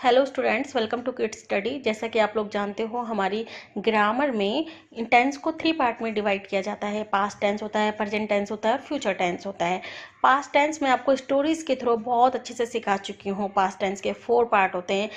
Hello students, welcome to kids study. जैसा कि आप लोग जानते हो, हमारी ग्रामर में टेंस को 3 पार्ट में डिवाइड किया जाता है। पास्ट टेंस होता है, प्रेजेंट टेंस होता है, फ्यूचर टेंस होता है। पास्ट टेंस में आपको स्टोरीज के थ्रू बहुत अच्छे से सिखा चुकी हूँ। पास्ट टेंस के 4 पार्ट होते हैं,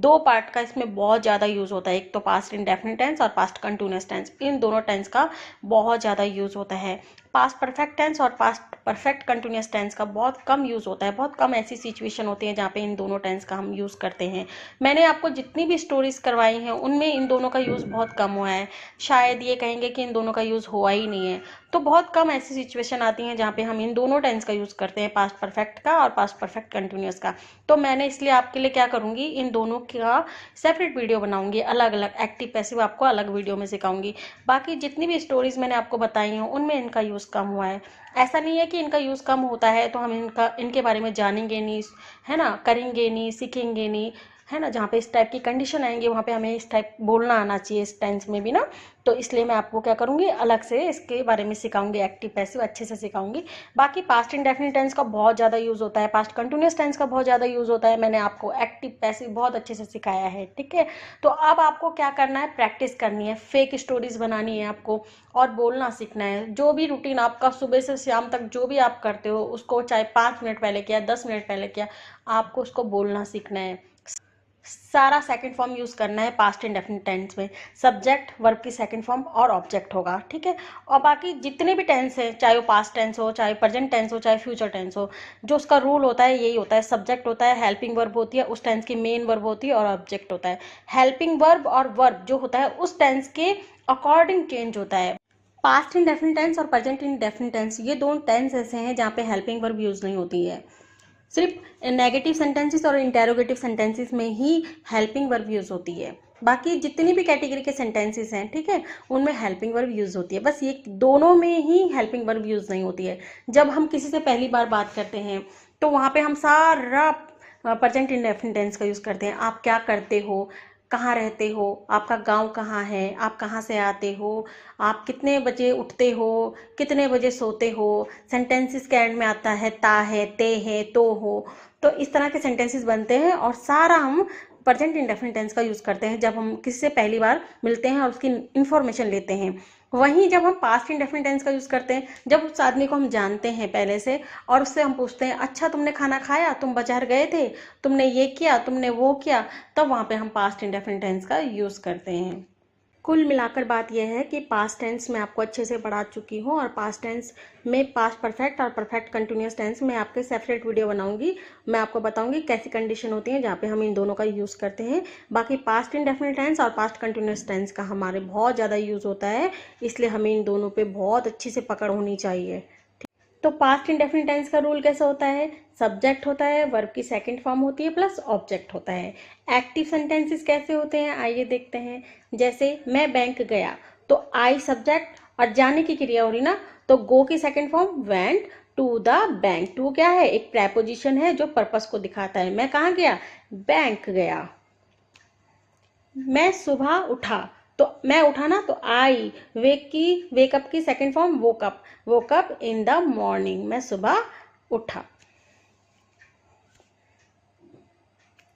2 पार्ट का इसमें बहुत ज़्यादा यूज़ होता है। एक तो पास्ट इंडेफिनिट टेंस और पास्ट कंटिन्यूअस टेंस, इन दोनों टेंस का बहुत ज़्यादा यूज़ होता है। पास्ट परफेक्ट टेंस और पास्ट परफेक्ट कंटिन्यूअस टेंस का बहुत कम यूज़ होता है। बहुत कम ऐसी सिचुएशन होती है जहाँ पे इन दोनों टेंस का हम यूज़ करते हैं। मैंने आपको जितनी भी स्टोरीज करवाई हैं उनमें इन दोनों का यूज़ बहुत कम हुआ है। शायद ये कहेंगे कि इन दोनों का यूज़ हुआ ही नहीं है। तो बहुत कम ऐसी सिचुएशन आती हैं जहाँ पे हम इन दोनों टेंस का यूज़ करते हैं, पास्ट परफेक्ट का और पास्ट परफेक्ट कंटिन्यूअस का। तो मैंने इसलिए आपके लिए क्या करूँगी, इन दोनों का सेपरेट वीडियो बनाऊंगी, अलग अलग। एक्टिव पैसिव आपको अलग वीडियो में सिखाऊंगी। बाकी जितनी भी स्टोरीज मैंने आपको बताई हैं उनमें इनका यूज़ कम हुआ है। ऐसा नहीं है कि इनका यूज़ कम होता है तो हम इनके बारे में जानेंगे नहीं, है ना, करेंगे नहीं, सीखेंगे नहीं, है ना। जहाँ पे इस टाइप की कंडीशन आएंगे वहाँ पे हमें इस टाइप बोलना आना चाहिए, इस टेंस में भी ना। तो इसलिए मैं आपको क्या करूँगी, अलग से इसके बारे में सिखाऊंगी, एक्टिव पैसिव अच्छे से सिखाऊंगी। बाकी पास्ट इंडेफिनिट टेंस का बहुत ज़्यादा यूज़ होता है, पास्ट कंटिन्यूअस टेंस का बहुत ज़्यादा यूज़ होता है। मैंने आपको एक्टिव पैसिव बहुत अच्छे से सिखाया है, ठीक है। तो अब आपको क्या करना है, प्रैक्टिस करनी है, फेक स्टोरीज बनानी है आपको और बोलना सीखना है। जो भी रूटीन आपका सुबह से शाम तक जो भी आप करते हो उसको, चाहे 5 मिनट पहले किया, 10 मिनट पहले किया, आपको उसको बोलना सीखना है। सारा सेकंड फॉर्म यूज करना है पास्ट इंडेफिनिट टेंस में। सब्जेक्ट, वर्ब की सेकंड फॉर्म और ऑब्जेक्ट होगा, ठीक है। और बाकी जितने भी टेंस हैं, चाहे वो पास्ट टेंस हो, चाहे प्रेजेंट टेंस हो, चाहे फ्यूचर टेंस हो, जो उसका रूल होता है यही होता है। सब्जेक्ट होता है, हेल्पिंग वर्ब होती है, उस टेंस की मेन वर्ब होती है, और ऑब्जेक्ट होता है। हेल्पिंग वर्ब और वर्ब जो होता है उस टेंस के अकॉर्डिंग चेंज होता है। पास्ट इंडेफिनिट टेंस और प्रेजेंट इंडेफिनिट टेंस, ये दोनों टेंस ऐसे हैं जहाँ पे हेल्पिंग वर्ब यूज नहीं होती है। सिर्फ नेगेटिव सेंटेंसेस और इंटेरोगेटिव सेंटेंसेस में ही हेल्पिंग वर्ब यूज होती है। बाकी जितनी भी कैटेगरी के सेंटेंसेस हैं, ठीक है, उनमें हेल्पिंग वर्ब यूज होती है। बस ये दोनों में ही हेल्पिंग वर्ब यूज नहीं होती है। जब हम किसी से पहली बार बात करते हैं तो वहाँ पे हम सारा प्रेजेंट इंडेफिनिट टेंस का यूज करते हैं। आप क्या करते हो, कहाँ रहते हो, आपका गांव कहाँ है, आप कहाँ से आते हो, आप कितने बजे उठते हो, कितने बजे सोते हो। सेंटेंसेस के एंड में आता है ता है, ते है, तो हो। तो इस तरह के सेंटेंसेस बनते हैं और सारा हम प्रेजेंट इंडेफिनिट टेंस का यूज़ करते हैं जब हम किसी से पहली बार मिलते हैं और उसकी इन्फॉर्मेशन लेते हैं। वहीं जब हम पास्ट इंडेफिनिट टेंस का यूज़ करते हैं जब उस आदमी को हम जानते हैं पहले से और उससे हम पूछते हैं, अच्छा तुमने खाना खाया, तुम बाजार गए थे, तुमने ये किया, तुमने वो किया, तब वहाँ पे हम पास्ट इंडेफिनिट टेंस का यूज़ करते हैं। कुल मिलाकर बात यह है कि पास्ट टेंस मैं आपको अच्छे से पढ़ा चुकी हूँ और पास्ट टेंस में पास्ट परफेक्ट और परफेक्ट कंटिन्यूअस टेंस में आपके सेपरेट वीडियो बनाऊंगी। मैं आपको बताऊंगी कैसी कंडीशन होती है जहाँ पे हम इन दोनों का यूज़ करते हैं। बाकी पास्ट इंडेफिनिट टेंस और पास्ट कंटिन्यूअस टेंस का हमारे बहुत ज़्यादा यूज़ होता है, इसलिए हमें इन दोनों पर बहुत अच्छी से पकड़ होनी चाहिए। तो पास्ट इंडेफिनिट टेंस का रूल कैसा होता है, सब्जेक्ट होता है, वर्ब की सेकंड फॉर्म होती है, प्लस ऑब्जेक्ट होता है। एक्टिव सेंटेंसेस कैसे होते हैं आइए देखते हैं। जैसे मैं बैंक गया, तो आई सब्जेक्ट और जाने की क्रिया हो रही ना, तो गो की second form went to the bank. To क्या है, एक प्रेपोजिशन है जो पर्पस को दिखाता है। मैं कहाँ गया, बैंक गया। मैं सुबह उठा, तो मैं उठा ना, तो आई वेकअप की second form woke up in the morning. मैं सुबह उठा।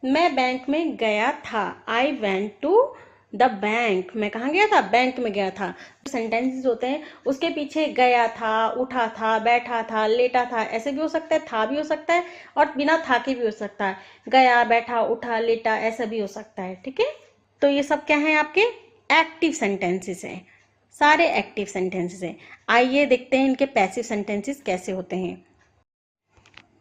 मैं बैंक में गया था, I went to the bank. मैं कहाँ गया था, बैंक में गया था। सेंटेंसेस होते हैं उसके पीछे गया था, उठा था, बैठा था, लेटा था, ऐसे भी हो सकता है, था भी हो सकता है और बिना था के भी हो सकता है। गया, बैठा, उठा, लेटा, ऐसा भी हो सकता है, ठीक है। तो ये सब क्या है, आपके एक्टिव सेंटेंसेस हैं, सारे एक्टिव सेंटेंसेस हैं। आइए देखते हैं इनके पैसिव सेंटेंसेस कैसे होते हैं।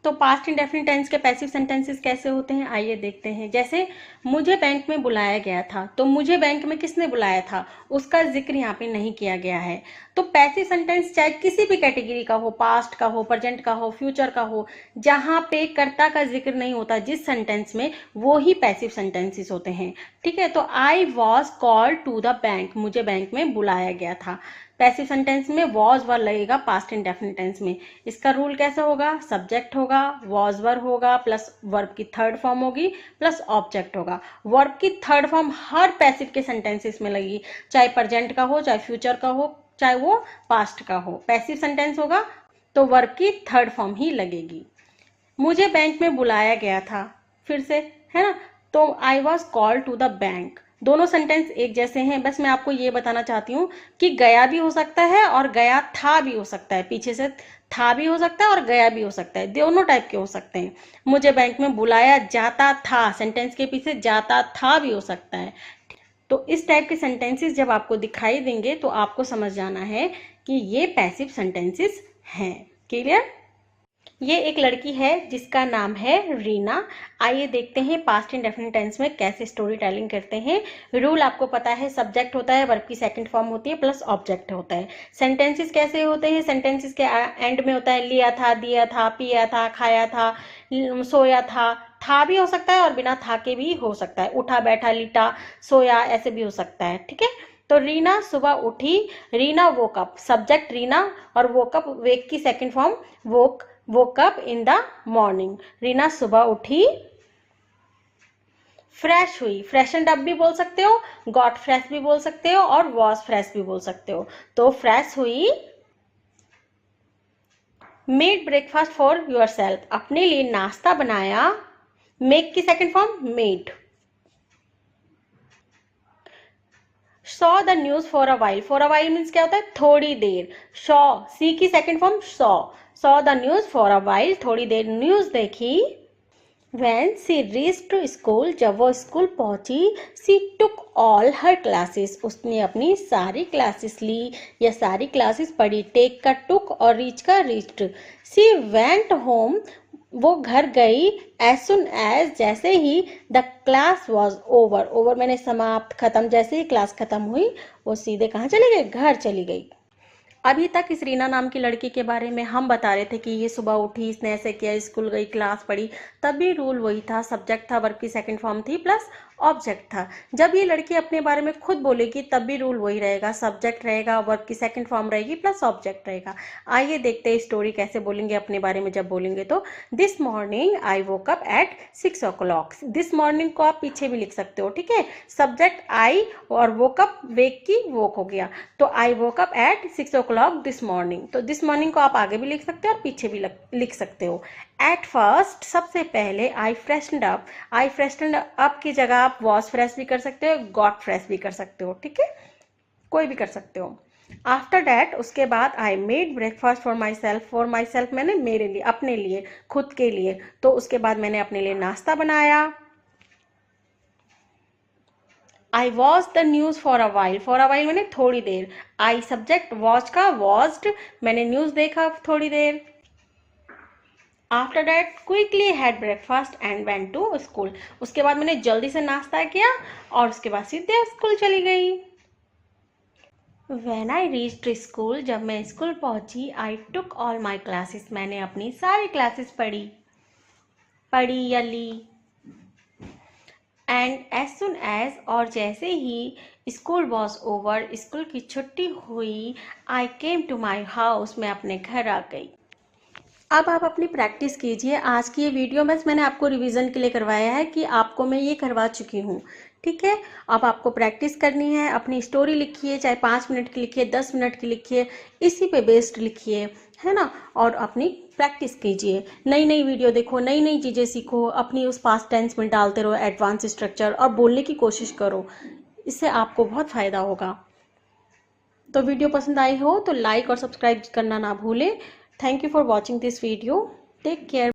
तो पास्ट इंडेफिनिट टेंस के पैसिव सेंटेंसेस कैसे होते हैं आइए देखते हैं। जैसे मुझे बैंक में बुलाया गया था, तो मुझे बैंक में किसने बुलाया था, उसका जिक्र यहाँ पे नहीं किया गया है। तो पैसिव सेंटेंस चाहे किसी भी कैटेगरी का हो, पास्ट का हो, प्रेजेंट का हो, फ्यूचर का हो, जहाँ पे कर्ता का जिक्र नहीं होता जिस सेंटेंस में, वो ही पैसिव सेंटेंसेस होते हैं, ठीक है। तो I was called to the bank, मुझे बैंक में बुलाया गया था। पैसिव सेंटेंस में वॉज वर लगेगा पास्ट इंडेफिनिट टेंस में। इसका रूल कैसे होगा, सब्जेक्ट होगा, वॉज वर होगा, प्लस वर्ब की थर्ड फॉर्म होगी, प्लस ऑब्जेक्ट होगा। वर्ब की थर्ड फॉर्म हर पैसिव के सेंटेंसेस में लगेगी, चाहे प्रेजेंट का हो, चाहे फ्यूचर का हो, चाहे वो पास्ट का हो। पैसिव सेंटेंस होगा तो वर्ब की थर्ड फॉर्म ही लगेगी। मुझे बैंक में बुलाया गया था, फिर से, है ना, तो I was called to the bank. दोनों सेंटेंस एक जैसे हैं, बस मैं आपको ये बताना चाहती हूँ कि गया भी हो सकता है और गया था भी हो सकता है, पीछे से था भी हो सकता है और गया भी हो सकता है, दोनों टाइप के हो सकते हैं। मुझे बैंक में बुलाया जाता था, सेंटेंस के पीछे जाता था भी हो सकता है। तो इस टाइप के सेंटेंसेस जब आपको दिखाई देंगे तो आपको समझ जाना है कि ये पैसिव सेंटेंसेस हैं। क्लियर? ये एक लड़की है जिसका नाम है रीना। आइए देखते हैं पास्ट इंडेफिनिट टेंस में कैसे स्टोरी टेलिंग करते हैं। रूल आपको पता है, सब्जेक्ट होता है, वर्ब की सेकंड फॉर्म होती है, प्लस ऑब्जेक्ट होता है। सेंटेंसेस कैसे होते हैं? सेंटेंसेस के एंड में होता है लिया था, दिया था, पिया था, खाया था, सोया था भी हो सकता है और बिना था के भी हो सकता है, उठा, बैठा, लिटा, सोया, ऐसे भी हो सकता है। ठीक है, तो रीना सुबह उठी, Reena woke up, subject Reena और वोक अप, वेक की second form woke up in the morning। Reena सुबह उठी, फ्रेश हुई, फ्रेशनड अप भी बोल सकते हो, गॉट फ्रेश भी बोल सकते हो और वॉज फ्रेश भी बोल सकते हो। तो फ्रेश हुई, made breakfast for your self, अपने लिए नाश्ता बनाया, मेक की second form made. Saw the news for a while means क्या होता है? थोड़ी देर। सॉ, सी की second form saw the news for a while, थोड़ी देर न्यूज देखी। When she reached to school, जब वो स्कूल पहुंची, she took all her classes, उसने अपनी सारी क्लासेस ली या सारी क्लासेस पढ़ी। टेक का टुक और रीच का रीच्ड। she went home, वो घर गई, as soon as, जैसे ही, the class was over, over मैंने समाप्त, खत्म, जैसे ही क्लास खत्म हुई वो सीधे कहाँ चली गई? घर चली गई। अभी तक इस रीना नाम की लड़की के बारे में हम बता रहे थे कि ये सुबह उठी, इसने ऐसे किया, स्कूल गई, क्लास पढ़ी, तब भी रूल वही था, सब्जेक्ट था, वर्ब की सेकंड फॉर्म थी, प्लस ऑब्जेक्ट था। जब ये लड़की अपने बारे में खुद बोलेगी तब भी रूल वही रहेगा, सब्जेक्ट रहेगा, वर्ब की सेकंड फॉर्म रहेगी, प्लस ऑब्जेक्ट रहेगा। आइए देखते हैं स्टोरी कैसे बोलेंगे अपने बारे में जब बोलेंगे तो। This morning I woke up at 6 o'clock। This morning को आप पीछे भी लिख सकते हो, ठीक है। सब्जेक्ट आई और वोक अप, वेक की वोक हो गया, तो I woke up at 6 o'clock this morning. तो दिस मॉर्निंग को आप आगे भी लिख सकते हो और पीछे भी लिख सकते हो। एट फर्स्ट, सबसे पहले, आई फ्रेशनड अप, आई फ्रेशनड अप की जगह आप वॉज फ्रेश भी कर सकते हो, गॉट फ्रेश भी कर सकते हो, ठीक है, कोई भी कर सकते हो। आफ्टर डैट, उसके बाद, I made breakfast for my self मैंने मेरे लिए, अपने लिए, खुद के लिए, तो उसके बाद मैंने अपने लिए नाश्ता बनाया। I watch the news for a while मैंने थोड़ी देर। आई सब्जेक्ट, वॉच का वॉच्ड, मैंने न्यूज देखा थोड़ी देर। After that quickly had breakfast and went to school, उसके बाद मैंने जल्दी से नाश्ता किया और उसके बाद सीधे स्कूल चली गई। When I reached स्कूल, जब मैं स्कूल पहुंची, आई टुक ऑल माई क्लासेस, मैंने अपनी सारी क्लासेस पढ़ी या ली। एंड एज सुन एज, और जैसे ही, स्कूल वॉज ओवर, स्कूल की छुट्टी हुई, आई केम टू माई हाउस, मैं अपने घर आ गई। अब आप अपनी प्रैक्टिस कीजिए। आज की ये वीडियो बस मैंने आपको रिवीजन के लिए करवाया है कि आपको मैं ये करवा चुकी हूँ, ठीक है। अब आपको प्रैक्टिस करनी है, अपनी स्टोरी लिखिए, चाहे 5 मिनट की लिखिए, 10 मिनट की लिखिए, इसी पे बेस्ड लिखिए, है ना, और अपनी प्रैक्टिस कीजिए। नई नई वीडियो देखो, नई नई चीज़ें सीखो, अपनी उस पास्ट टेंस में डालते रहो एडवांस स्ट्रक्चर, और बोलने की कोशिश करो, इससे आपको बहुत फ़ायदा होगा। तो वीडियो पसंद आई हो तो लाइक और सब्सक्राइब करना ना भूलें। Thank you for watching this video. Take care.